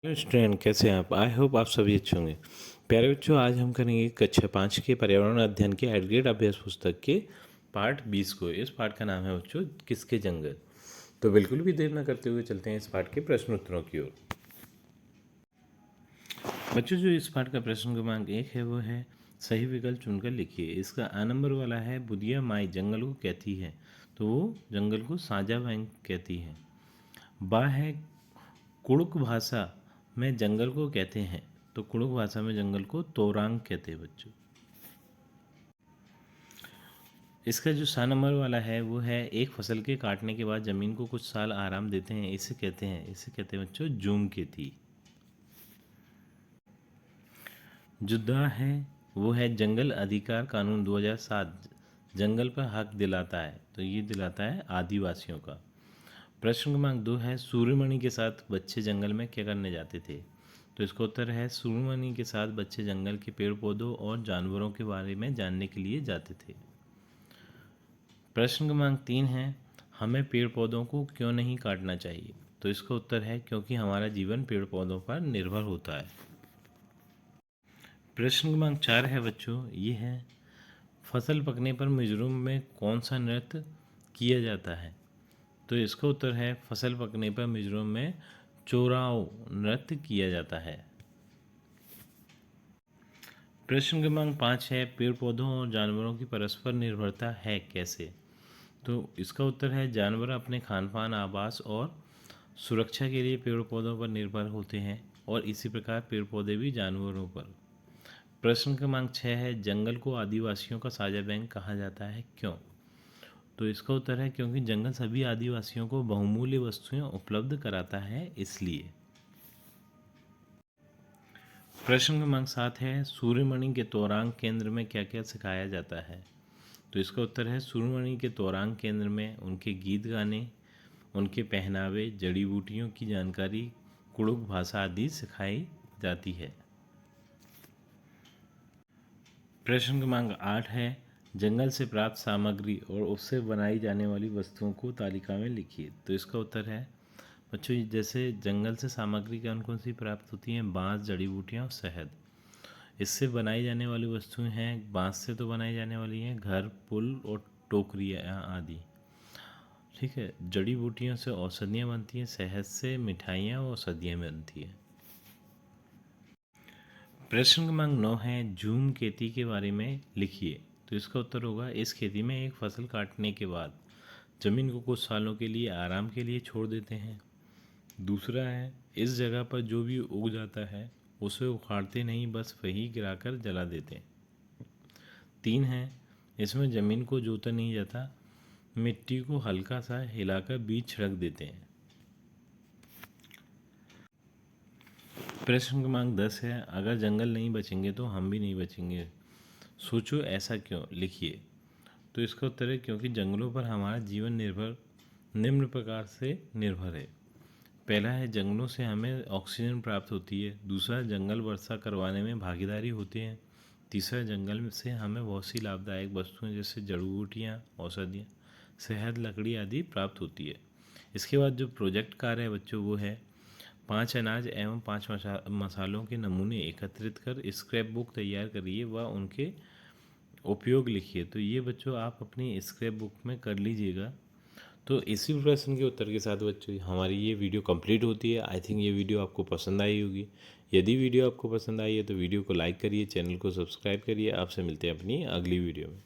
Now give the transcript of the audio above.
Hello student, कैसे हैं आप? आई होप आप सभी अच्छे होंगे। प्यारे बच्चों, आज हम करेंगे कक्षा 5 के पर्यावरण अध्ययन के एड ग्रेड अभ्यास पुस्तक के पार्ट 20 को। इस पार्ट का नाम है बच्चों किसके जंगल। तो बिल्कुल भी देर न करते हुए चलते हैं इस पार्ट के प्रश्न उत्तरों की ओर। बच्चों, जो इस पार्ट का प्रश्न क्रमांक 1 है वो है सही विकल्प चुनकर लिखिए। इसका आ नंबर वाला है बुधिया माई जंगल को कहती है, तो वो जंगल को साझा बैंक कहती है। बा है कुड़ुक भाषा में जंगल को कहते हैं, तो कुड़ुक भाषा में जंगल को तोरांग कहते हैं बच्चों। इसका जो सा नंबर वाला है वो है एक फसल के काटने के बाद जमीन को कुछ साल आराम देते हैं, इसे कहते हैं बच्चों जूम खेती। जो द है वो है जंगल अधिकार कानून 2007 जंगल पर हक दिलाता है, तो ये दिलाता है आदिवासियों का। प्रश्न क्रमांक 2 है सूर्यमणि के साथ बच्चे जंगल में क्या करने जाते थे, तो इसका उत्तर है सूर्यमणि के साथ बच्चे जंगल के पेड़ पौधों और जानवरों के बारे में जानने के लिए जाते थे। प्रश्न क्रमांक 3 है हमें पेड़ पौधों को क्यों नहीं काटना चाहिए, तो इसका उत्तर है क्योंकि हमारा जीवन पेड़ पौधों पर निर्भर होता है। प्रश्न क्रमांक 4 है बच्चों, ये है फसल पकने पर मिजोरम में कौन सा नृत्य किया जाता है, तो इसका उत्तर है फसल पकने पर मिजोरम में चोराओ नृत्य किया जाता है। प्रश्न क्रमांक 5 है पेड़ पौधों और जानवरों की परस्पर निर्भरता है कैसे, तो इसका उत्तर है जानवर अपने खान पान, आवास और सुरक्षा के लिए पेड़ पौधों पर निर्भर होते हैं और इसी प्रकार पेड़ पौधे भी जानवरों पर। प्रश्न क्रमांक 6 है जंगल को आदिवासियों का साझा बैंक कहा जाता है क्यों, तो इसका उत्तर है क्योंकि जंगल सभी आदिवासियों को बहुमूल्य वस्तुएं उपलब्ध कराता है, इसलिए। प्रश्न क्रमांक 7 है सूर्यमणि के तोरांग केंद्र में क्या क्या सिखाया जाता है, तो इसका उत्तर है सूर्यमणि के तोरांग केंद्र में उनके गीत गाने, उनके पहनावे, जड़ी बूटियों की जानकारी, कुड़ुक भाषा आदि सिखाई जाती है। प्रश्न क्रमांक 8 है जंगल से प्राप्त सामग्री और उससे बनाई जाने वाली वस्तुओं को तालिका में लिखिए, तो इसका उत्तर है बच्चों जैसे जंगल से सामग्री कौन कौन सी प्राप्त होती हैं, बांस, जड़ी बूटियाँ और शहद। इससे बनाई जाने वाली वस्तुएं हैं, बांस से तो बनाई जाने वाली हैं घर, पुल और टोकरियाँ आदि। ठीक है, जड़ी बूटियों से औषधियाँ बनती हैं, शहद से मिठाइयाँ और औषधियाँ बनती हैं। प्रश्न क्रमांक 9 है झूम खेती के बारे में लिखिए, तो इसका उत्तर होगा इस खेती में एक फसल काटने के बाद जमीन को कुछ सालों के लिए आराम के लिए छोड़ देते हैं। दूसरा है इस जगह पर जो भी उग जाता है उसे उखाड़ते नहीं, बस वही गिराकर जला देते हैं। 3 है इसमें ज़मीन को जोता नहीं जाता, मिट्टी को हल्का सा हिलाकर बीज छिड़क देते हैं। प्रश्न क्रमांक 10 है अगर जंगल नहीं बचेंगे तो हम भी नहीं बचेंगे, सोचो ऐसा क्यों, लिखिए। तो इसका उत्तर है क्योंकि जंगलों पर हमारा जीवन निम्न प्रकार से निर्भर है। पहला है जंगलों से हमें ऑक्सीजन प्राप्त होती है। दूसरा जंगल वर्षा करवाने में भागीदारी होती है। तीसरा जंगल से हमें बहुत सी लाभदायक वस्तुएं जैसे जड़ी बूटियाँ, औषधियाँ, शहद, लकड़ी आदि प्राप्त होती है। इसके बाद जो प्रोजेक्ट कार्य है बच्चों वो है 5 अनाज एवं 5 मसालों के नमूने एकत्रित कर स्क्रैप बुक तैयार करिए व उनके उपयोग लिखिए। तो ये बच्चों आप अपनी स्क्रैप बुक में कर लीजिएगा। तो इसी प्रश्न के उत्तर के साथ बच्चों हमारी ये वीडियो कंप्लीट होती है। आई थिंक ये वीडियो आपको पसंद आई होगी। यदि वीडियो आपको पसंद आई है तो वीडियो को लाइक करिए, चैनल को सब्सक्राइब करिए। आपसे मिलते हैं अपनी अगली वीडियो में।